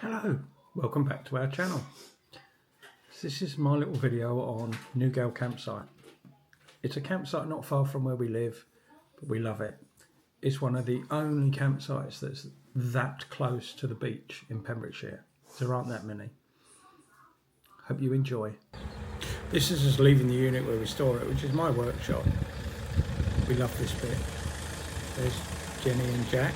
Hello, welcome back to our channel. This is my little video on Newgale Campsite. It's a campsite not far from where we live, but we love it. It's one of the only campsites that's that close to the beach in Pembrokeshire. There aren't that many. Hope you enjoy. This is us leaving the unit where we store it, which is my workshop. We love this bit. There's Jenny and Jack.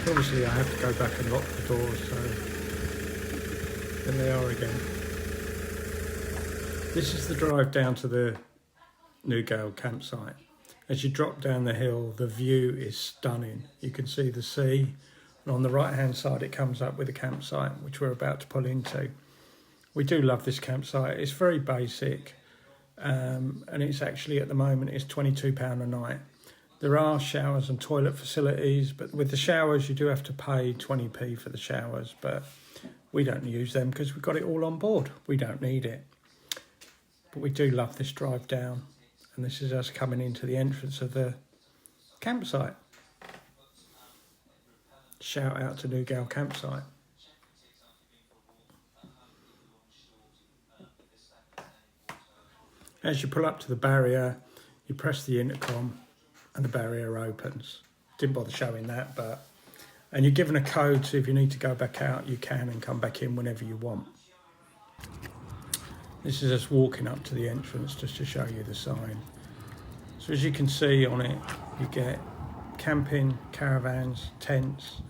Obviously I have to go back and lock the doors, so there they are again. This is the drive down to the Newgale Campsite. As you drop down the hill, the view is stunning. You can see the sea, and on the right hand side it comes up with the campsite, which we're about to pull into. We do love this campsite. It's very basic, and it's actually at the moment it's £22 a night. There are showers and toilet facilities, but with the showers you do have to pay 20p for the showers, but we don't use them because we've got it all on board. We don't need it. But we do love this drive down, and this is us coming into the entrance of the campsite. Shout out to Newgale Campsite. As you pull up to the barrier, you press the intercom and the barrier opens. Didn't bother showing that, and you're given a code, so if you need to go back out you can and come back in whenever you want. This is us walking up to the entrance just to show you the sign. So as you can see on it, you get camping, caravans, tents,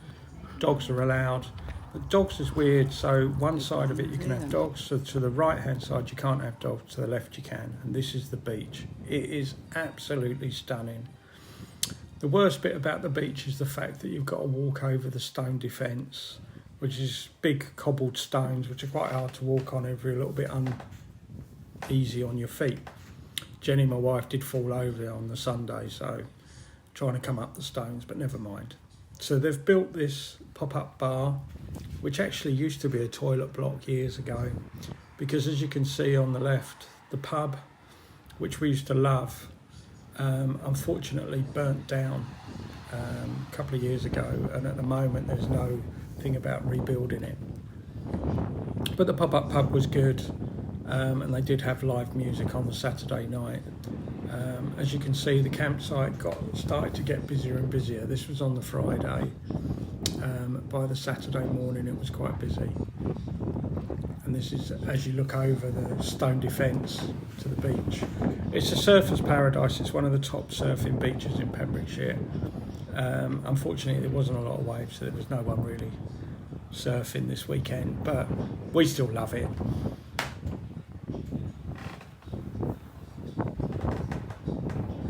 dogs are allowed. The dogs is weird, so one side of it you can have dogs, so to the right hand side you can't have dogs, to the left you can, and this is the beach. It is absolutely stunning. The worst bit about the beach is the fact that you've got to walk over the stone defence, which is big cobbled stones which are quite hard to walk on, every little bit uneasy on your feet. Jenny, my wife, did fall over on the Sunday, so trying to come up the stones, but never mind. So they've built this pop-up bar, which actually used to be a toilet block years ago, because as you can see on the left, the pub, which we used to love, unfortunately burnt down a couple of years ago, and at the moment there's no thing about rebuilding it. But the pop-up pub was good, and they did have live music on the Saturday night. As you can see, the campsite started to get busier and busier. This was on the Friday. By the Saturday morning it was quite busy. And this is, as you look over the stone defence to the beach. It's a surfer's paradise. It's one of the top surfing beaches in Pembrokeshire. Unfortunately there wasn't a lot of waves, so there was no one really surfing this weekend, but we still love it.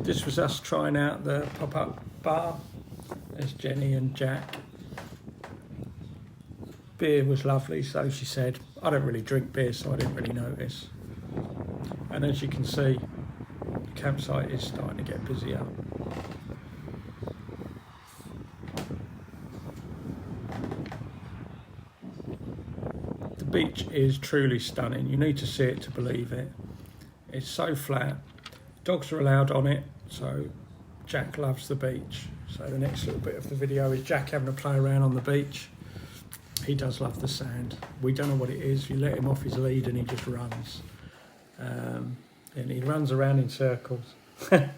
This was us trying out the pop-up bar. There's Jenny and Jack. Beer was lovely, so she said. I don't really drink beer, so I didn't really notice. And as you can see, the campsite is starting to get busier. The beach is truly stunning. You need to see it to believe it. It's so flat. Dogs are allowed on it, so Jack loves the beach. So the next little bit of the video is Jack having a play around on the beach. He does love the sand. We don't know what it is. You let him off his lead and he just runs. And he runs around in circles. But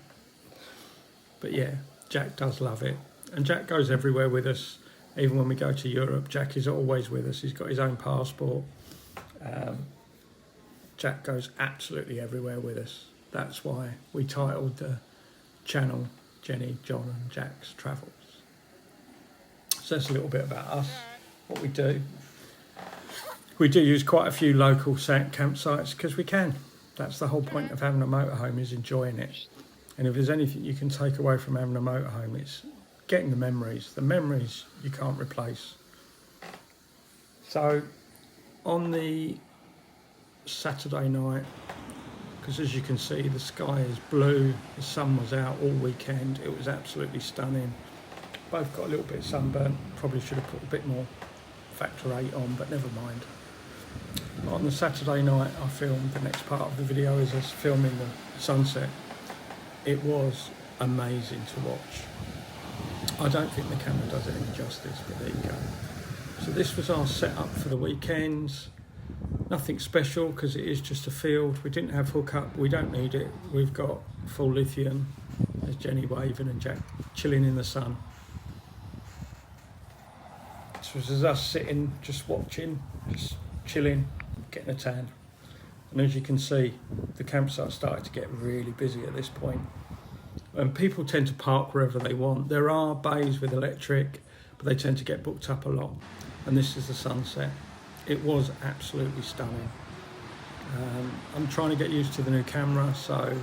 yeah, Jack does love it. And Jack goes everywhere with us. Even when we go to Europe, Jack is always with us. He's got his own passport. Jack goes absolutely everywhere with us. That's why we titled the channel Jenny, John and Jack's Travels. So that's a little bit about us, what we do. We do use quite a few local campsites because we can. That's the whole point of having a motorhome, is enjoying it. And if there's anything you can take away from having a motorhome, it's getting the memories. The memories you can't replace. So on the Saturday night, because as you can see the sky is blue, the sun was out all weekend, it was absolutely stunning. Both got a little bit sunburnt, probably should have put a bit more factor 8 on, but never mind. But on the Saturday night I filmed, the next part of the video is us filming the sunset. It was amazing to watch. I don't think the camera does it any justice, but there you go. So this was our setup for the weekends. Nothing special because it is just a field. We didn't have hookup, we don't need it. We've got full lithium. There's Jenny waving and Jack chilling in the sun. So this is us sitting, just watching, just chilling, getting a tan. And as you can see, the campsite started to get really busy at this point. And people tend to park wherever they want. There are bays with electric, but they tend to get booked up a lot. And this is the sunset. It was absolutely stunning. I'm trying to get used to the new camera, so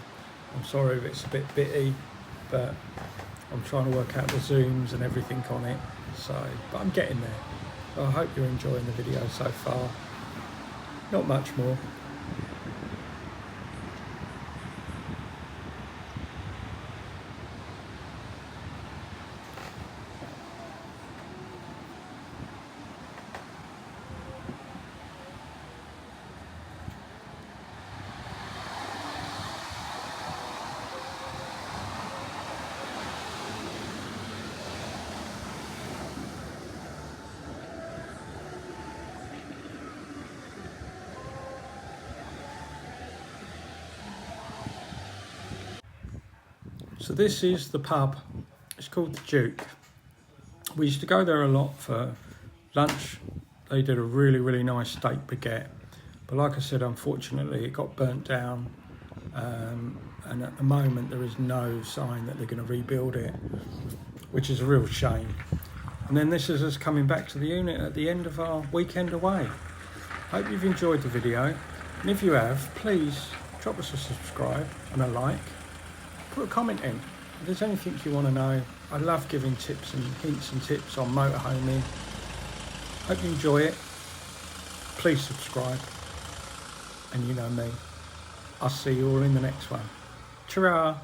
I'm sorry if it's a bit bitty, but I'm trying to work out the zooms and everything on it. But I'm getting there. So I hope you're enjoying the video so far. Not much more. So this is the pub. It's called the Duke. We used to go there a lot for lunch. They did a really, really nice steak baguette. But like I said, unfortunately, it got burnt down. And at the moment, there is no sign that they're going to rebuild it, which is a real shame. And then this is us coming back to the unit at the end of our weekend away. Hope you've enjoyed the video. And if you have, please drop us a subscribe and a like. Put a comment in. If there's anything you want to know, I love giving tips and hints and tips on motorhoming. Hope you enjoy it. Please subscribe. And you know me. I'll see you all in the next one. Ta-ra!